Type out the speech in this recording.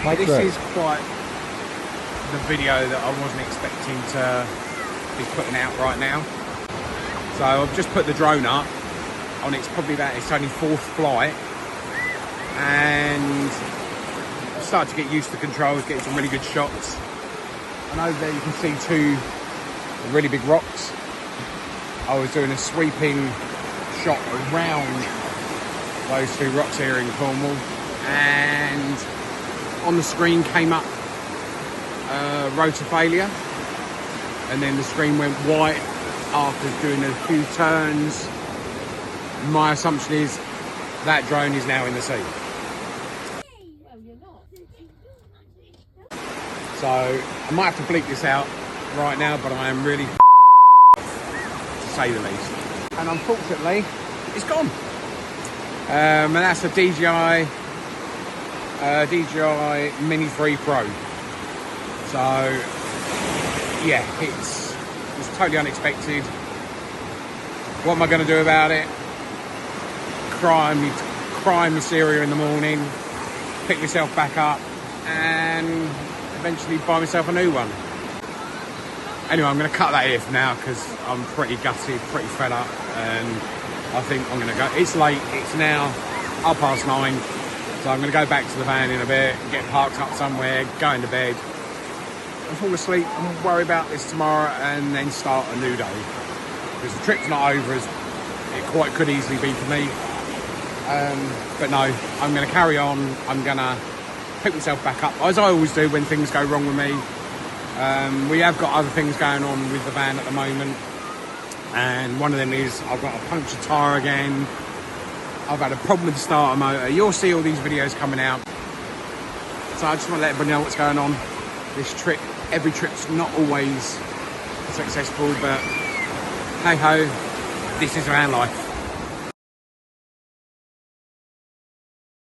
This is quite the video that I wasn't expecting to be putting out right now. So I've just put the drone up on it's only fourth flight, and I've started to get used to the controls, getting some really good shots. And over there you can see two really big rocks. I was doing a sweeping shot around those two rocks here in Cornwall, and on the screen came up rotor failure, and then the screen went white after doing a few turns. My assumption is that drone is now in the sea. So I might have to bleep this out right now, but I am really to say the least. And unfortunately, it's gone. And that's a DJI Mini 3 Pro. So yeah, it's totally unexpected. What am I going to do about it? Cry me cereal in the morning, pick myself back up, and eventually buy myself a new one. Anyway, I'm going to cut that here for now because I'm pretty gutted, pretty fed up, and I think I'm going to go. It's late, it's now 9:30, so I'm going to go back to the van in a bit, get parked up somewhere, go into bed, and fall asleep and worry about this tomorrow, and then start a new day. Because the trip's not over as it quite could easily be for me. But no, I'm going to carry on. I'm going to pick myself back up, as I always do when things go wrong with me. We have got other things going on with the van at the moment, and one of them is I've got a punctured tyre again. I've had a problem with the starter motor. You'll see all these videos coming out. So I just want to let everybody know what's going on. This trip, every trip's not always successful, but hey ho, this is van life.